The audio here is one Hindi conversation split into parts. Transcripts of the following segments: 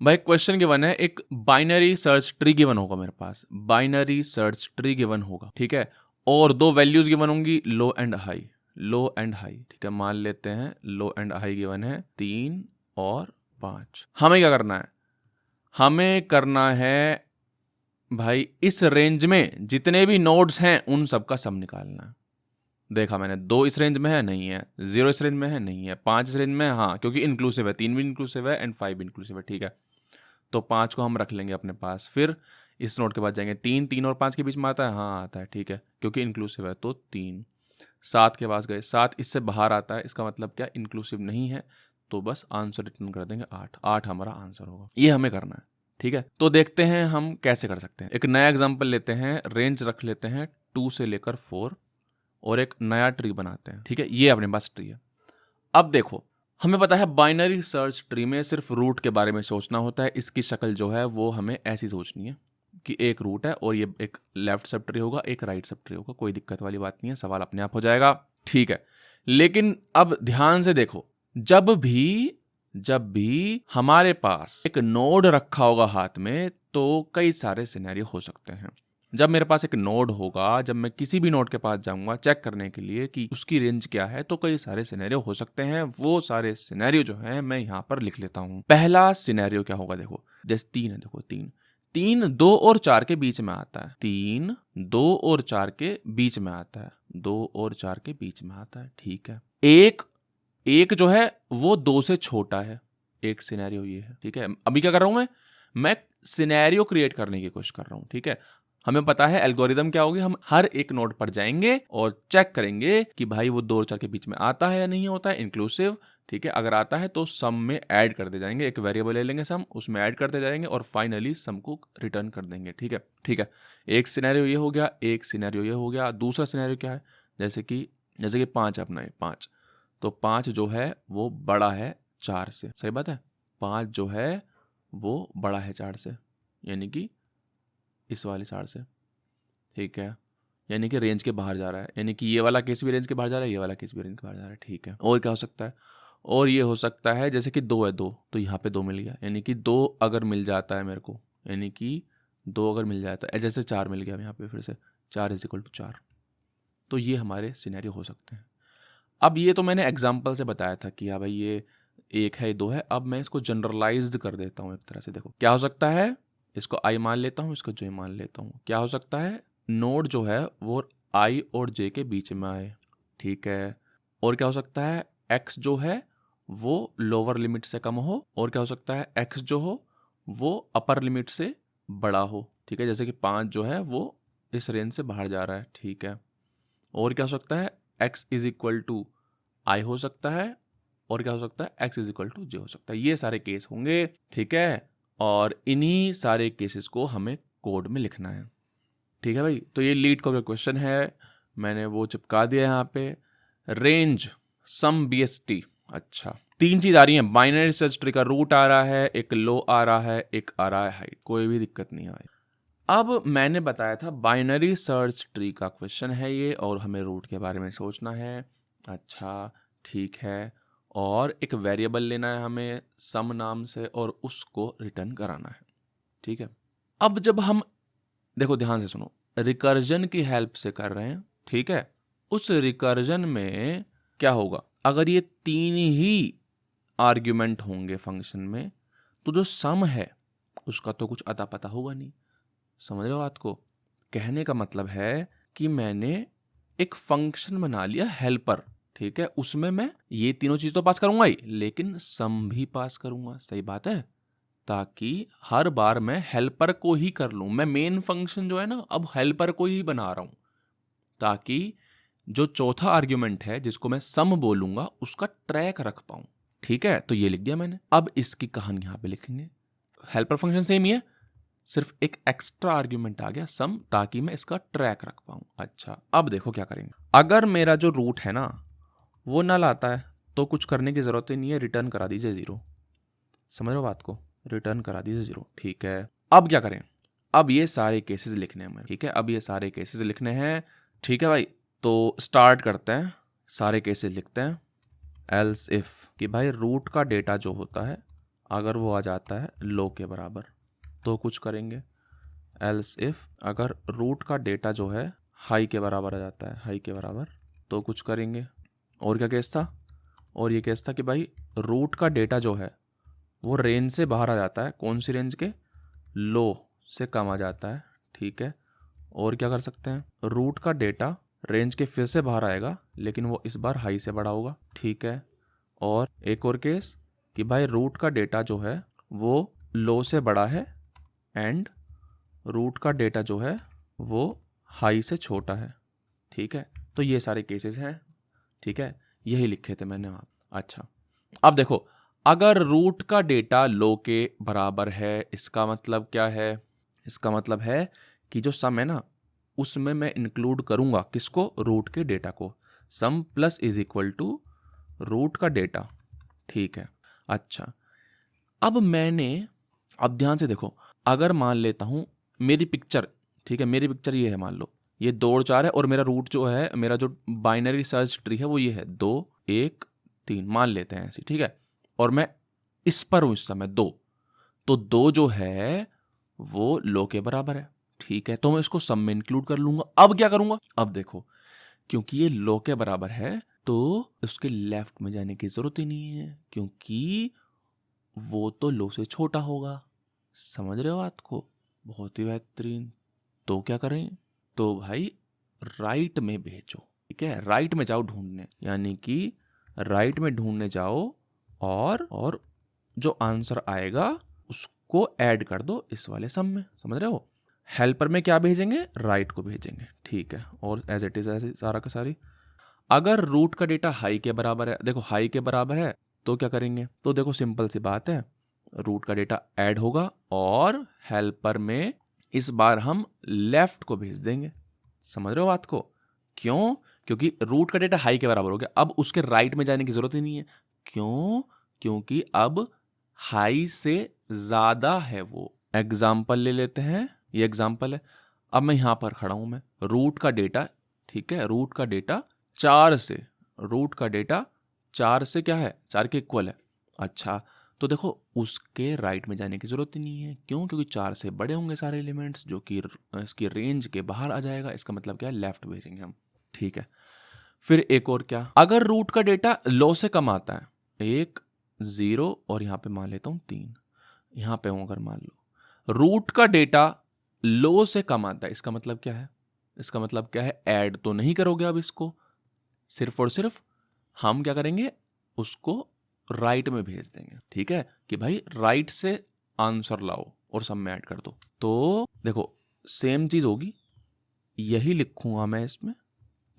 भाई क्वेश्चन गिवन है, एक बाइनरी सर्च ट्री गिवन होगा मेरे पास, बाइनरी सर्च ट्री गिवन होगा, ठीक है, और दो वैल्यूज गिवन होंगी, low and high, low and high, ठीक है। मान लेते हैं लो एंड हाई गिवन है 3 और 5। हमें क्या करना है, हमें करना है भाई इस रेंज में जितने भी नोड्स हैं उन सब का सम निकालना है। देखा मैंने, 2 इस रेंज में है, नहीं है, 0 इस रेंज में है, नहीं है, 5 इस रेंज में है, हाँ, क्योंकि इंक्लूसिव है, 3 भी इंक्लूसिव है एंड 5 भी इंक्लूसिव है, ठीक है। तो 5 को हम रख लेंगे अपने पास, फिर इस नोड के बाद जाएंगे, 3 और 5 के बीच में आता है, हाँ आता है, ठीक है, क्योंकि इंक्लूसिव है तो 3। 7 के पास गए, 7 इससे बाहर आता है, इसका मतलब क्या, इंक्लूसिव नहीं है, तो बस आंसर रिटर्न कर देंगे 8। 8 हमारा आंसर होगा, ये हमें करना है, ठीक है। तो देखते हैं हम कैसे कर सकते हैं। एक नया एग्जाम्पल लेते हैं, रेंज रख लेते हैं 2 से लेकर 4 और एक नया ट्री बनाते हैं, ठीक है। ये अपने पास ट्री है। अब देखो, हमें पता है बाइनरी सर्च ट्री में सिर्फ रूट के बारे में सोचना होता है। इसकी शक्ल जो है वो हमें ऐसी सोचनी है कि एक रूट है और ये एक लेफ्ट सब ट्री होगा, एक राइट सब ट्री होगा, कोई दिक्कत वाली बात नहीं है, सवाल अपने आप हो जाएगा, ठीक है। लेकिन अब ध्यान से देखो, जब भी हमारे पास एक नोड रखा होगा हाथ में तो कई सारे सिनेरियो हो सकते हैं। जब मेरे पास एक नोड होगा, जब मैं किसी भी नोड के पास जाऊंगा चेक करने के लिए कि उसकी रेंज क्या है, तो कई सारे सिनेरियो हो सकते हैं। वो सारे सिनेरियो जो है मैं यहाँ पर लिख लेता हूँ। पहला सिनेरियो क्या होगा, देखो जैसे 3 है, देखो 3 2 और 4 के बीच में आता है, 3 2 और 4 के बीच में आता है, 2 और 4 के बीच में आता है, ठीक है। एक जो है वो 2 से छोटा है, एक सिनेरियो ये है, ठीक है। अभी क्या कर रहा हूं मैं सिनेरियो क्रिएट करने की कोशिश कर रहा हूं, ठीक है। हमें पता है एल्गोरिदम क्या होगी, हम हर एक नोड पर जाएंगे और चेक करेंगे कि भाई वो 2 और 4 के बीच में आता है या नहीं होता है, इंक्लूसिव, ठीक है। अगर आता है तो सम में ऐड करते जाएंगे, एक वेरिएबल ले लेंगे सम, उसमें ऐड करते जाएंगे और फाइनली सम को रिटर्न कर देंगे, ठीक है, ठीक है। एक सिनेरियो ये हो गया, एक सिनेरियो ये हो गया। दूसरा सिनेरियो क्या है, जैसे कि 5 अपना है, 5, तो 5 जो है वो बड़ा है 4 से, सही बात है, 5 जो है वो बड़ा है 4 से, यानी कि इस वाले 4 से, ठीक है, यानी कि रेंज के बाहर जा रहा है, यानी कि ये वाला केस भी रेंज के बाहर जा रहा है, ये वाला केस भी रेंज के बाहर जा रहा है, ठीक है। और क्या हो सकता है, और ये हो सकता है जैसे कि 2 है, 2 तो यहाँ पे 2 मिल गया, यानी कि 2 अगर मिल जाता है मेरे को, यानी कि 2 अगर मिल जाता है, जैसे 4 मिल गया यहाँ पे, फिर से 4 इज इक्वल टू 4, तो ये हमारे सिनेरियो हो सकते हैं। अब ये तो मैंने एग्जाम्पल से बताया था कि हाँ भाई ये 1 है, 2 है। अब मैं इसको जनरलाइज्ड कर देता हूँ एक तरह से। देखो क्या हो सकता है, इसको आई मान लेता हूँ, इसको जे मान लेता हूँ। क्या हो सकता है, नोड जो है वो आई और जे के बीच में आए, ठीक है। और क्या हो सकता है, एक्स जो है वो लोअर लिमिट से कम हो, और क्या हो सकता है, एक्स जो हो वो अपर लिमिट से बड़ा हो, ठीक है। जैसे कि 5 जो है वो इस रेंज से बाहर जा रहा है, ठीक है। और क्या हो सकता है, एक्स इज इक्वल टू आई हो सकता है, और क्या हो सकता है, एक्स इज इक्वल टू जे हो सकता है। ये सारे केस होंगे, ठीक है। और इन्हीं सारे केसेस को हमें कोड में लिखना है, ठीक है भाई। तो ये लीड का क्वेश्चन है, मैंने वो चिपका दिया यहाँ पे। रेंज सम BST, अच्छा 3 चीज आ रही है, बाइनरी सर्च ट्री का रूट आ रहा है, एक लो आ रहा है, एक आ रहा है हाइट, कोई भी दिक्कत नहीं है भाई। अब मैंने बताया था बाइनरी सर्च ट्री का क्वेश्चन है ये, और हमें रूट के बारे में सोचना है, अच्छा ठीक है। और एक वेरिएबल लेना है हमें सम नाम से, और उसको रिटर्न कराना है, ठीक है। अब जब हम, देखो ध्यान से सुनो, रिकर्जन की हेल्प से कर रहे हैं, ठीक है। उस रिकर्जन में क्या होगा, अगर ये 3 ही आर्ग्यूमेंट होंगे फंक्शन में, तो जो सम है उसका तो कुछ अता पता होगा नहीं। समझ रहे हो बात को, कहने का मतलब है कि मैंने एक फंक्शन बना लिया हेल्पर, ठीक है। उसमें मैं ये तीनों चीज तो पास करूंगा ही, लेकिन सम भी पास करूंगा, सही बात है, ताकि हर बार मैं हेल्पर को ही कर लूं। मैं मेन फंक्शन जो है ना अब हेल्पर को ही बना रहा हूं, ताकि जो चौथा आर्ग्यूमेंट है जिसको मैं सम बोलूंगा उसका ट्रैक रख पाऊं, ठीक है। तो ये लिख दिया मैंने। अब इसकी कहानी यहां पे लिखेंगे, हेल्पर फंक्शन सेम ही है, सिर्फ एक एक्स्ट्रा आर्ग्यूमेंट आ गया सम, ताकि मैं इसका ट्रैक रख पाऊं। अच्छा अब देखो क्या करेंगे, अगर मेरा जो रूट है ना वो नल आता है तो कुछ करने की जरूरत ही नहीं है, रिटर्न करा दीजिए 0। समझ रहे हो बात को, रिटर्न करा दीजिए 0, ठीक है। अब क्या करें, अब ये सारे केसेस लिखने हैं, ठीक है। अब ये सारे केसेस लिखने हैं, ठीक है भाई। तो स्टार्ट करते हैं, सारे केसेस लिखते हैं। एल्स इफ कि भाई रूट का डेटा जो होता है अगर वो आ जाता है लो के बराबर तो कुछ करेंगे, एल्स इफ अगर रूट का डेटा जो है हाई के बराबर आ जाता है, हाई के बराबर, तो कुछ करेंगे। और क्या केस था, और ये केस था कि भाई रूट का डेटा जो है वो रेंज से बाहर आ जाता है, कौन सी रेंज के, लो से कम आ जाता है, ठीक है। और क्या कर सकते हैं, रूट का डेटा रेंज के फिर से बाहर आएगा लेकिन वो इस बार हाई से बड़ा होगा, ठीक है। और एक और केस कि भाई रूट का डेटा जो है वो लो से बड़ा है एंड रूट का डेटा जो है वो हाई से छोटा है, ठीक है। तो ये सारे केसेस हैं, ठीक है, यही लिखे थे मैंने वहाँ। अच्छा, अब देखो, अगर रूट का डेटा लो के बराबर है, इसका मतलब क्या है, इसका मतलब है कि जो सम है ना उसमें मैं इंक्लूड करूंगा किसको, रूट के डेटा को। Sum plus is equal to root का डेटा, ठीक है। अच्छा, अब ध्यान से देखो, अगर मान लेता हूं मेरी पिक्चर, ठीक है, मेरी पिक्चर ये है, मान लो ये 2 और 4 है और मेरा रूट जो है, मेरा जो बाइनरी सर्च ट्री है वो ये है 2 1 3, मान लेते हैं ऐसी, ठीक है। और मैं इस पर हूं इस समय 2, तो 2 जो है वो लो के बराबर है, ठीक है, तो मैं इसको सम में इंक्लूड कर लूंगा। अब क्या करूंगा, अब देखो, क्योंकि ये लो के बराबर है तो उसके लेफ्ट में जाने की जरूरत ही नहीं है, क्योंकि वो तो लो से छोटा होगा। समझ रहे हो बात को, बहुत ही बेहतरीन। तो क्या करें, तो भाई राइट में भेजो, ठीक है, राइट में जाओ ढूंढने, यानी कि राइट में ढूंढने जाओ और जो आंसर आएगा उसको ऐड कर दो इस वाले सम में। समझ रहे हो, हेल्पर में क्या भेजेंगे, राइट को भेजेंगे, ठीक है। और एज इट इज ऐसे सारा का सारी, अगर रूट का डेटा हाई के बराबर है, देखो हाई के बराबर है तो क्या करेंगे, तो देखो सिंपल सी बात है, रूट का डेटा ऐड होगा और हेल्पर में इस बार हम लेफ्ट को भेज देंगे। समझ रहे हो बात को, क्यों, क्योंकि रूट का डेटा हाई के बराबर हो गया, अब उसके राइट में जाने की जरूरत ही नहीं है। क्यों, क्योंकि अब हाई से ज्यादा है वो। एग्जाम्पल ले लेते हैं, ये एग्जाम्पल है, अब मैं यहां पर खड़ा हूं, मैं रूट का डेटा, ठीक है, रूट का डेटा 4 से, रूट का डेटा 4 से क्या है, 4 के इक्वल है। अच्छा, तो देखो उसके राइट में जाने की जरूरत ही नहीं है, क्यों, क्योंकि 4 से बड़े होंगे सारे एलिमेंट्स, जो कि इसकी रेंज के बाहर आ जाएगा, इसका मतलब क्या है, लेफ्ट भेजेंगे हम, ठीक है। फिर एक और क्या, अगर रूट का डेटा लो से कम आता है, 1 0 और यहां पे मान लेता हूं 3, यहां पे हूं, अगर मान लो रूट का डेटा लो से कम आता है, इसका मतलब क्या है, इसका मतलब क्या है, ऐड तो नहीं करोगे अब इसको, सिर्फ और सिर्फ हम क्या करेंगे, उसको राइट में भेज देंगे, ठीक है, कि भाई राइट से आंसर लाओ और सब में ऐड कर दो। तो देखो सेम चीज होगी, यही लिखूंगा मैं इसमें,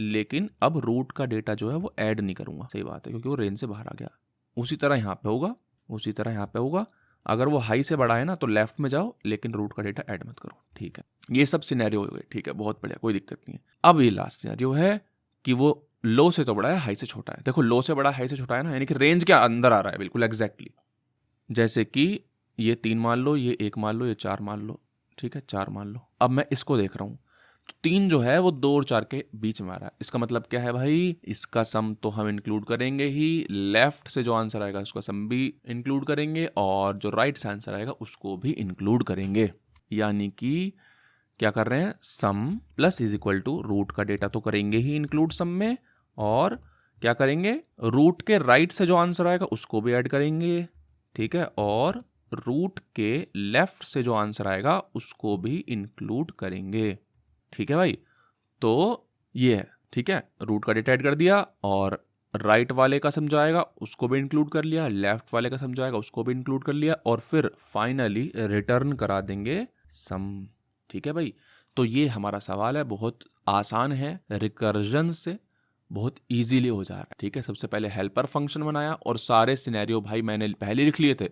लेकिन अब रूट का डेटा जो है वो ऐड नहीं करूंगा, सही बात है, क्योंकि वो रेंज से बाहर आ गया। उसी तरह यहाँ पे होगा, उसी तरह यहाँ पे होगा, अगर वो हाई से बड़ा है ना तो लेफ्ट में जाओ, लेकिन रूट का डेटा ऐड मत करो, ठीक है। ये सब सिनेरियो हो गए, ठीक है, बहुत बढ़िया, कोई दिक्कत नहीं है। अब ये लास्ट सिनेरियो है कि वो लो से तो बड़ा है, हाई से छोटा है। देखो लो से बड़ा, हाई से छोटा है ना, यानी कि रेंज के अंदर आ रहा है बिल्कुल एग्जैक्टली। जैसे कि ये 3 मान लो, ये 1 मान लो, ये 4 मान लो, ठीक है, 4 मान लो। अब मैं इसको देख रहा हूँ, तो 3 जो है वो 2 और 4 के बीच में आ रहा है, इसका मतलब क्या है भाई, इसका सम तो हम इंक्लूड करेंगे ही, लेफ्ट से जो आंसर आएगा उसका सम भी इंक्लूड करेंगे, और जो राइट से आंसर आएगा उसको भी इंक्लूड करेंगे। यानी कि क्या कर रहे हैं, sum plus is equal to root का डेटा तो करेंगे ही इंक्लूड सम में, और क्या करेंगे, रूट के राइट से जो आंसर आएगा उसको भी ऐड करेंगे, ठीक है, और रूट के लेफ्ट से जो आंसर आएगा उसको भी इंक्लूड करेंगे, ठीक है भाई। तो ये है, ठीक है, रूट का डेटा ऐड कर दिया, और राइट वाले का समझाएगा उसको भी इंक्लूड कर लिया, लेफ्ट वाले का समझाएगा उसको भी इंक्लूड कर लिया, और फिर फाइनली रिटर्न करा देंगे सम, ठीक है भाई। तो ये हमारा सवाल है, बहुत आसान है, रिकर्जन से बहुत इजीली हो जा रहा है, ठीक है। सबसे पहले हेल्पर फंक्शन बनाया और सारे सिनेरियो भाई मैंने पहले लिख लिए थे,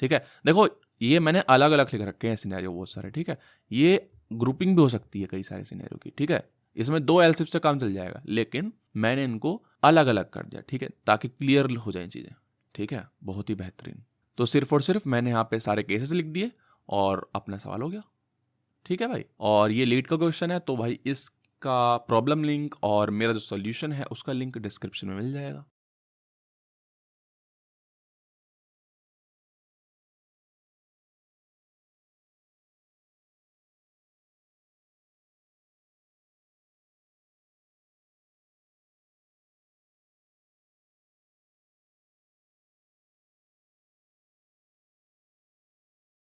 ठीक है। देखो ये मैंने अलग अलग लिख रखे हैं सिनेरियो बहुत सारे, ठीक है, ये ग्रुपिंग भी हो सकती है कई सारे सिनेरियो की, ठीक है, इसमें 2 एल्स इफ से काम चल जाएगा, लेकिन मैंने इनको अलग अलग कर दिया, ठीक है, ताकि क्लियर हो जाए चीजें, ठीक है, बहुत ही बेहतरीन। तो सिर्फ और सिर्फ मैंने यहाँ पे सारे केसेस लिख दिए और अपना सवाल हो गया, ठीक है भाई। और ये लीड का क्वेश्चन है, तो भाई इसका प्रॉब्लम लिंक और मेरा जो सॉल्यूशन है उसका लिंक डिस्क्रिप्शन में मिल जाएगा।